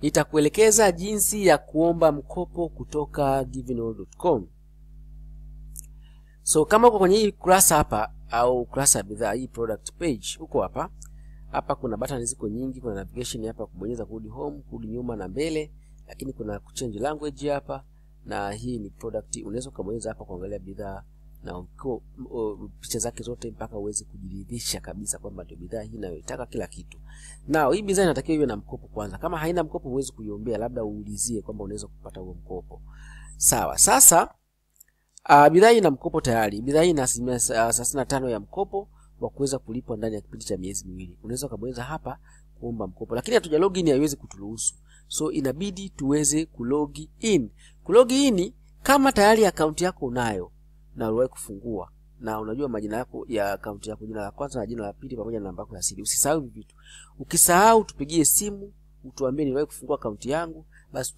itakuelekeza jinsi ya kuomba mkopo kutoka givenall.com. So kama uko kwenye hii kurasa hapa au kurasa ya bidhaa, hii product page, uko hapa. Hapa kuna button ziko nyingi, kuna navigation hapa kubonyeza kurudi home, kurudi nyuma na mbele, lakini kuna change language hapa, na hii ni product. Unaweza kubonyeza hapa kuangalia bidhaa na picha zake zote mpaka uweze kujiridhisha kabisa kwamba ndio bidhaa hii unayotaka kila kitu. Na hii bidhaa inatakiwa iwe na mkopo kwanza. Kama haina mkopo huwezi kuiombea, labda uulizie kwamba unaweza kupata huo mkopo. Sawa. Sasa bidhaa hii ina mkopo tayari. Bidhaa hii ina 35 ya mkopo wa kuweza kulipwa ndani ya kipindi cha miezi miwili. Unaweza kubonyeza hapa kuomba mkopo, lakini hatuja login, haiwezi kuturuhusu. So inabidi tuweze kulog in. Kulog in kama tayari account yako unayo na uliwahi kufungua na unajua majina yako ya account yako, jina la kwanza na jina la pili pamoja na namba yako ya siri. Usisahau hivi vitu. Ukisahau tupigie simu, utuambie niliwahi kufungua account yangu, basi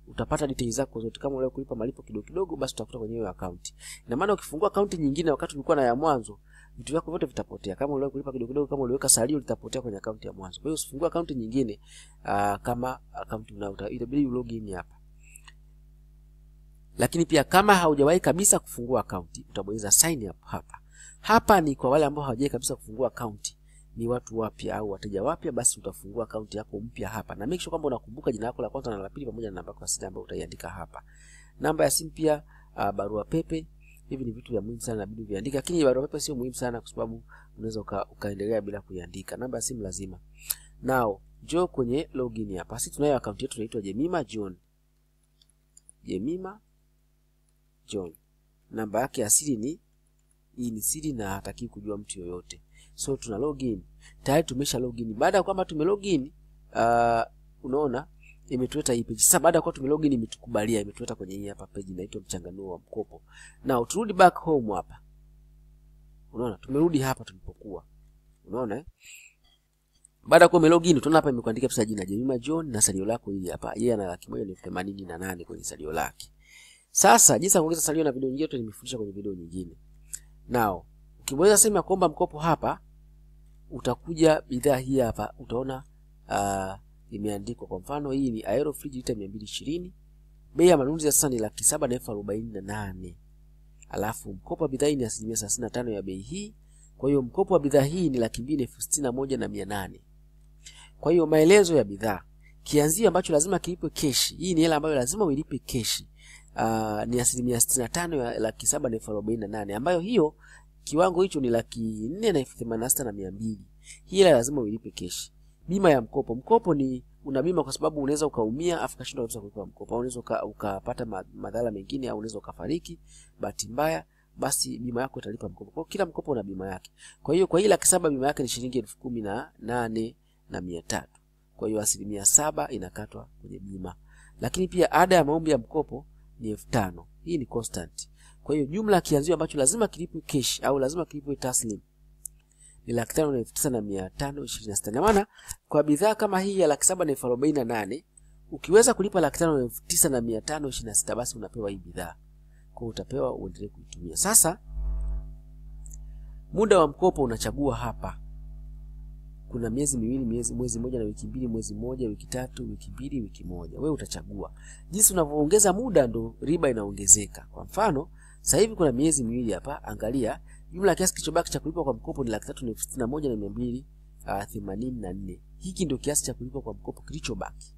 utapata details zako zote. Kama uliwahi kulipa malipo kidogo kidogo, basi utakuta kwenye hiyo account. Na maana ukifungua account nyingine wakati ulikuwa na ya mwanzo, vitu vyako vyote vitapotea. Kama uliwahi kulipa kidogo kidogo, kama uliweka salio, litapotea kwenye account ya mwanzo. Kwa hiyo usifungue account nyingine kama account unayo, itabidi login hapa. Lakini pia kama haujawahi kabisa kufungua account, utabonyeza sign up hapa. Hapa ni kwa wale ambao hawajawahi kabisa kufungua account, ni watu wapya au wateja wapya, basi utafungua account yako mpya hapa. Na make sure kwamba unakumbuka jina lako la kwanza na la pili pamoja na namba yako ya simu ambayo utaiandika hapa. Namba ya simu pia, barua pepe, hivi ni vitu vya muhimu sana inabidi viandike. Lakini barua pepe sio muhimu sana kwa sababu unaweza ukaendelea bila kuiandika. Namba ya simu lazima. Now, njoo kwenye login hapa. Sisi tunayo account yetu inaitwa Jemima John. Jemima John. Namba yake ya siri hii ni siri na hataki kujua mtu yoyote. So tuna login. Tayari tumesha login. Baada ya kwamba tumelogin, unaona imetuleta hii page. Sasa baada ya kuwa tumelogin imetukubalia, imetuleta kwenye hii hapa page inaitwa mchanganuo wa mkopo. Na turudi back home hapa. Unaona tumerudi hapa tulipokuwa. Unaona baada ya kuwa umelogin, tunaona hapa imekuandika pesa jina Jemima John na salio lako hili hapa. Yeye ana 188 kwenye salio lake. Sasa jinsi ya kuongeza salio na video nyingine nimefundisha kwenye video nyingine. Now, ukibonyeza sehemu ya kuomba mkopo hapa, utakuja bidhaa hii hapa, utaona imeandikwa kwa mfano hii ni Aero Fridge lita 220. Bei ya manunuzi ya sasa ni 748,000. Alafu mkopo wa bidhaa hii ni 35% ya bei hii. Kwa hiyo mkopo wa bidhaa hii ni 261,800. Kwa hiyo maelezo ya bidhaa. Kianzio ambacho lazima kilipwe cash. Hii ni hela ambayo lazima uilipe cash. Ni 65% ya 748,000, ambayo hiyo kiwango hicho ni 486,200. Hii hela lazima uilipe cash. Bima ya mkopo. Mkopo ni una bima kwa sababu unaweza ukaumia afu kashindwa kabisa kulipa mkopo. Au unaweza ukapata madhara mengine au unaweza ukafariki bahati mbaya, basi bima yako italipa mkopo. Kwa kila mkopo una bima yake. Kwa hiyo kwa hii 700,000 bima yake ni shilingi 18,300. Kwa hiyo 7% inakatwa kwenye bima. Lakini pia ada ya maombi ya mkopo ni 5,000. Hii ni constant. Kwa hiyo jumla kianzio ambacho lazima kilipwe cash au lazima kilipwe taslim ni 5,9,526. Na maana kwa bidhaa kama hii ya 748,000 ukiweza kulipa 5,9,526 basi unapewa hii bidhaa. Kwa hiyo utapewa uendelee kuitumia. Sasa muda wa mkopo unachagua hapa. Kuna miezi miwili, mwezi mmoja na wiki mbili, mwezi mmoja, wiki tatu, wiki mbili, wiki moja. Wewe utachagua. Jinsi unavyoongeza muda ndo riba inaongezeka. Kwa mfano, sasa hivi kuna miezi miwili hapa, angalia, jumla kiasi kilichobaki cha kulipa kwa mkopo ni 361,284. Hiki ndio kiasi cha kulipa kwa mkopo kilichobaki.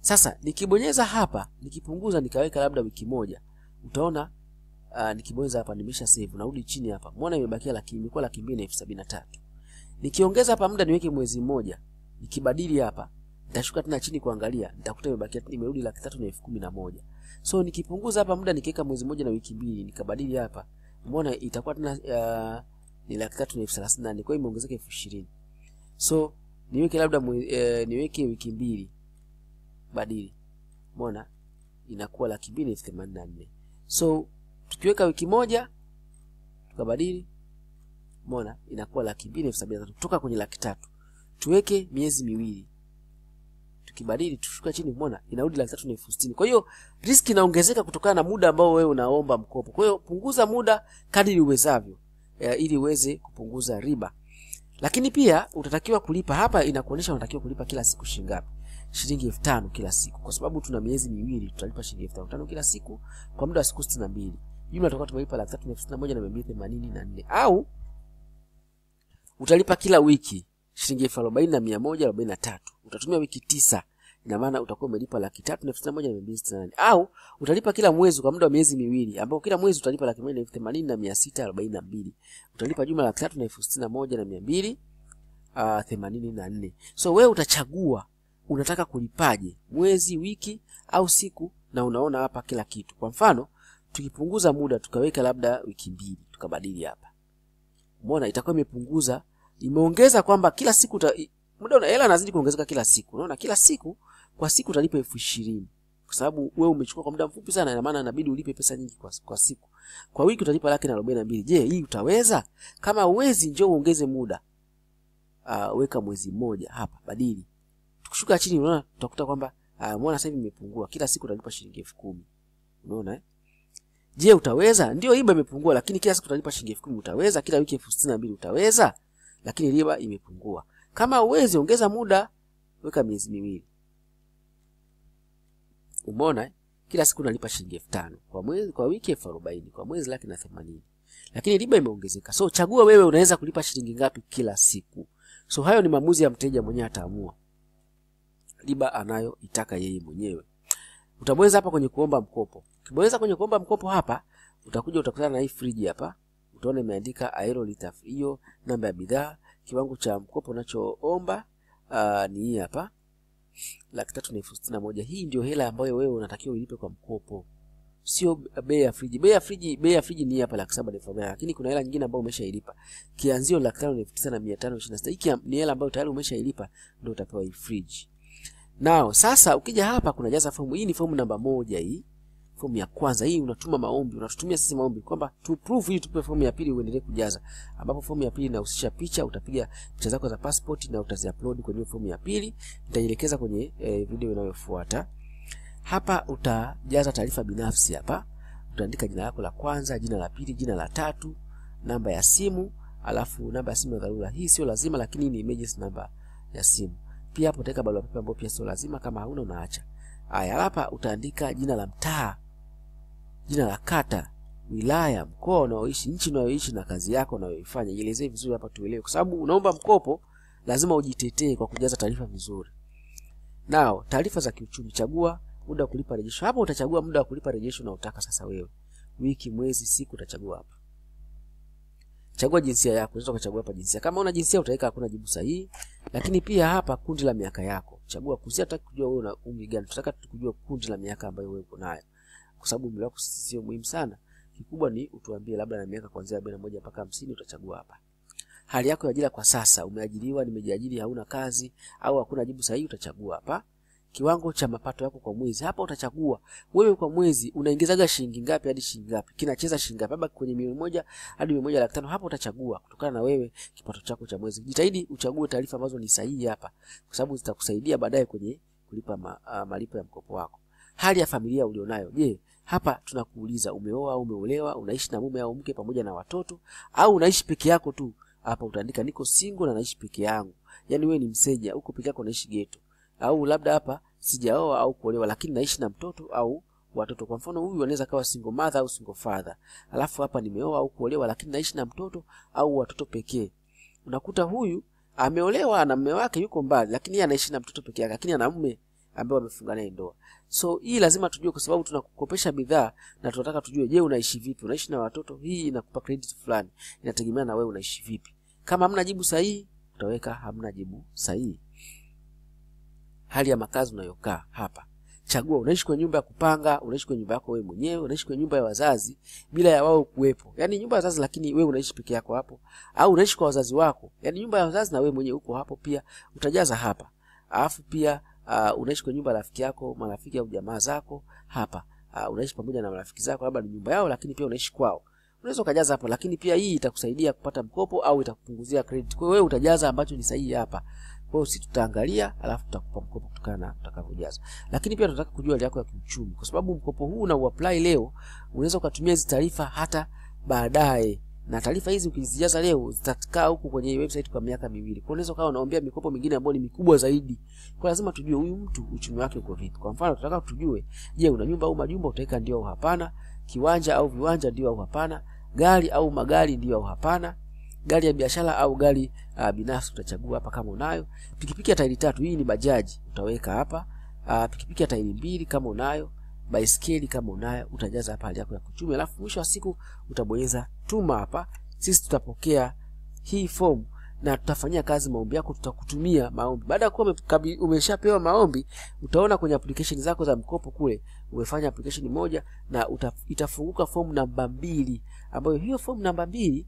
Sasa nikibonyeza hapa, nikipunguza nikaweka labda wiki moja, utaona nikibonyeza hapa nimesha save, narudi chini hapa. Muona imebakia imekuwa 2,273. Nikiongeza hapa muda niweke mwezi mmoja, nikibadili hapa, nitashuka tena chini kuangalia, nitakuta imebakia imerudi 3,11,000. So nikipunguza hapa muda nikiweka mwezi mmoja na wiki mbili, nikabadili hapa, umeona itakuwa tena ni 3,38,000. Kwa hiyo imeongezeka 20,000. So niweke labda niweke wiki mbili, badili. Umeona inakuwa 2,284. So tukiweka wiki moja tukabadili, umeona inakuwa 2,273 kutoka kwenye 300,000. Tuweke miezi miwili, tukibadili tushuka chini, umeona inarudi 3,60,000. Kwa hiyo risk inaongezeka kutokana na muda ambao wewe unaomba mkopo. Kwa hiyo punguza muda kadri uwezavyo ili uweze kupunguza riba. Lakini pia utatakiwa kulipa hapa, inakuonyesha unatakiwa kulipa kila siku shilingi ngapi. shilingi 5000 kila siku. Kwa sababu tuna miezi miwili, tutalipa shilingi 5000 kila siku kwa muda wa siku 62. Jumla tutakuwa tumelipa 361,284. Au utalipa kila wiki shilingi 40,143. Utatumia wiki 9. Ina maana utakuwa umelipa 361,268. Au utalipa kila mwezi kwa muda wa miezi miwili, ambao kila mwezi utalipa 180,642. Utalipa jumla 361,284. So wewe utachagua unataka kulipaje, mwezi, wiki au siku, na unaona hapa kila kitu. Kwa mfano, tukipunguza muda tukaweka labda wiki 2, tukabadili hapa. Umeona itakuwa imepunguza, imeongeza kwamba kila siku muda hela inazidi kuongezeka kila siku. Unaona kila siku kwa siku utalipa 20,000. Kwa sababu wewe umechukua kwa muda mfupi sana, ina maana inabidi ulipe pesa nyingi kwa siku. Kwa wiki utalipa 142. Je, hii utaweza? Kama uwezi, njoo uongeze muda. Weka mwezi mmoja hapa, badili. Tukishuka chini unaona tutakuta kwamba umeona sasa hivi imepungua. Kila siku utalipa shilingi 10,000. Unaona Je, utaweza? Ndio riba imepungua, lakini kila siku utalipa shilingi 10,000 utaweza? Kila wiki 62,000 utaweza? Lakini riba imepungua. Kama uwezi, ongeza muda, weka miezi miwili. Umeona Kila siku unalipa shilingi 5,000 kwa mwezi, kwa wiki 40,000, kwa mwezi 180,000. Lakini riba imeongezeka. So chagua wewe unaweza kulipa shilingi ngapi kila siku. So hayo ni maamuzi ya mteja mwenyewe, ataamua riba anayoitaka yeye mwenyewe. Utabonyeza hapa kwenye kuomba mkopo. Ukibonyeza kwenye kuomba mkopo hapa, utakuja utakutana na hii friji hapa. Utaona imeandika aero lita, hiyo namba ya bidhaa, kiwango cha mkopo unachoomba ni hii hapa. 361,000. Hii ndio hela ambayo wewe unatakiwa ulipe kwa mkopo. Sio bei ya friji. Bei ya friji ni hapa 7,700, lakini kuna hela nyingine ambayo umeshailipa. Kianzio 5,9,526. Hiki ni hela ambayo tayari umeshailipa, ndio utapewa hii friji. Nao sasa ukija hapa kuna jaza fomu. Hii ni fomu namba 1 hii. Fomu ya kwanza hii unatuma maombi, unatutumia sisi maombi kwamba to prove hii, tupe fomu ya pili uendelee kujaza. Ambapo fomu ya pili inahusisha picha, utapiga picha zako za passport na utaziupload kwenye fomu ya pili. Nitaelekeza kwenye video inayofuata. Hapa utajaza taarifa binafsi hapa. Utaandika jina lako la kwanza, jina la pili, jina la tatu, namba ya simu, alafu namba ya simu ya dharura. Hii sio lazima, lakini ni emergency namba ya simu. Pia hapo utaweka barua pepe ambayo pia sio lazima, kama hauna unaacha. Haya, hapa utaandika jina la mtaa, jina la kata, wilaya, mkoa unaoishi, nchi unayoishi na kazi yako unayoifanya. Ielezee vizuri hapa tuelewe, kwa sababu unaomba mkopo lazima ujitetee kwa kujaza taarifa vizuri. Nao taarifa za kiuchumi, chagua muda wa kulipa rejesho. Hapa utachagua muda wa kulipa rejesho na utaka sasa wewe. Wiki, mwezi, siku utachagua hapa. Chagua jinsia yako, unaweza kuchagua hapa jinsia. Kama una jinsia utaweka hakuna jibu sahihi. Lakini pia hapa kundi la miaka yako. Chagua kusia, tutaki kujua wewe una umri gani. Tunataka tukujue kundi la miaka ambayo wewe uko nayo. Kwa sababu umri wako sio muhimu sana. Kikubwa ni utuambie labda na miaka kuanzia 41 mpaka 50 utachagua hapa. Hali yako ya ajira kwa sasa, umeajiriwa, nimejiajiri, hauna kazi au hakuna jibu sahihi utachagua hapa. Kiwango cha mapato yako kwa mwezi. Hapa utachagua wewe kwa mwezi unaingizaga shilingi ngapi hadi shilingi ngapi. Kinacheza shilingi ngapi? Hapa kwenye 100,000 hadi 1,500,000. Hapa utachagua kutokana na wewe kipato chako cha mwezi. Jitahidi uchague taarifa ambazo ni sahihi hapa, kwa sababu zitakusaidia baadaye kwenye kulipa malipo ya mkopo wako. Hali ya familia ulionayo. Je, hapa tunakuuliza umeoa au umeolewa, unaishi na mume au mke pamoja na watoto, au unaishi peke yako tu? Hapa utaandika niko single na naishi peke yangu. Yaani wewe ni mseja, uko peke yako unaishi ghetto. Au labda hapa sijaoa au kuolewa lakini naishi na mtoto au watoto. Kwa mfano huyu anaweza kawa single mother au single father. Alafu hapa nimeoa au kuolewa lakini naishi na mtoto au watoto pekee. Unakuta huyu ameolewa na mume wake yuko mbali, lakini yeye anaishi na mtoto pekee yake, lakini ana mume ambaye wamefunga naye ndoa. So hii lazima tujue, kwa sababu tunakukopesha bidhaa na tunataka tujue, je, unaishi vipi? Unaishi na watoto? Hii inakupa credit fulani. Inategemea na wewe unaishi vipi. Kama hamna jibu sahihi, utaweka hamna jibu sahihi. Hali ya makazi unayokaa hapa. Chagua unaishi kwenye nyumba ya kupanga, unaishi kwenye nyumba yako wewe mwenyewe, unaishi kwenye nyumba ya wazazi bila ya wao kuwepo. Yaani nyumba ya wazazi lakini wewe unaishi peke yako hapo, au unaishi kwa wazazi wako. Yaani nyumba ya wazazi na wewe mwenyewe uko hapo, pia utajaza hapa. Alafu pia unaishi kwenye nyumba ya rafiki yako, marafiki au jamaa zako hapa. Unaishi pamoja na marafiki zako, labda ni nyumba yao lakini pia unaishi kwao. Unaweza kujaza hapo, lakini pia hii itakusaidia kupata mkopo au itakupunguzia credit. Kwa hiyo wewe utajaza ambacho ni sahihi hapa. Kwa hiyo sisi tutaangalia alafu tutakupa mkopo kutokana na utakavyojaza. Lakini pia tunataka kujua hali yako ya kiuchumi, kwa sababu mkopo huu una uapply leo, unaweza kutumia hizo taarifa hata baadaye na taarifa hizi ukizijaza leo zitakaa huku kwenye website kwa miaka 2. Kwa unaweza kawa unaombea mikopo mingine ambayo ni mikubwa zaidi. Kwa lazima tujue huyu mtu uchumi wake uko vipi. Kwa mfano tunataka tujue, je, una nyumba au majumba, utaweka ndio au hapana, kiwanja au viwanja ndio au hapana, gari au magari ndio au hapana, gari ya biashara au gari binafsi utachagua hapa kama unayo. Pikipiki ya tairi 3, hii ni bajaji, utaweka hapa. Pikipiki ya tairi 2 kama unayo, baiskeli kama unayo, utajaza hapa hali yako ya kiuchumi, alafu mwisho wa siku utabonyeza tuma hapa. Sisi tutapokea hii form na tutafanyia kazi maombi yako, tutakutumia maombi. Baada ya kuwa umeshapewa maombi, utaona kwenye application zako za mkopo kule umefanya application moja na itafunguka form namba 2, ambayo hiyo form namba 2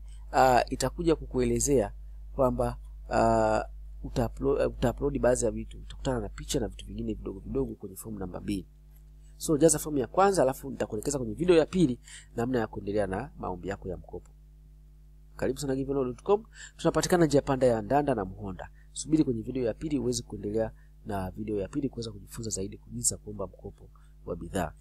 itakuja kukuelezea kwamba utaupload baadhi ya vitu, utakutana na picha na vitu vingine vidogo vidogo kwenye form namba 2. So jaza fomu ya kwanza, alafu nitakuelekeza kwenye video ya pili namna ya kuendelea na maombi yako ya mkopo. Karibu sana givenall.com. Tunapatikana njia panda ya Ndanda na Muhonda. Subiri kwenye video ya pili uweze kuendelea na video ya pili kuweza kujifunza zaidi jinsi ya kuomba mkopo wa bidhaa.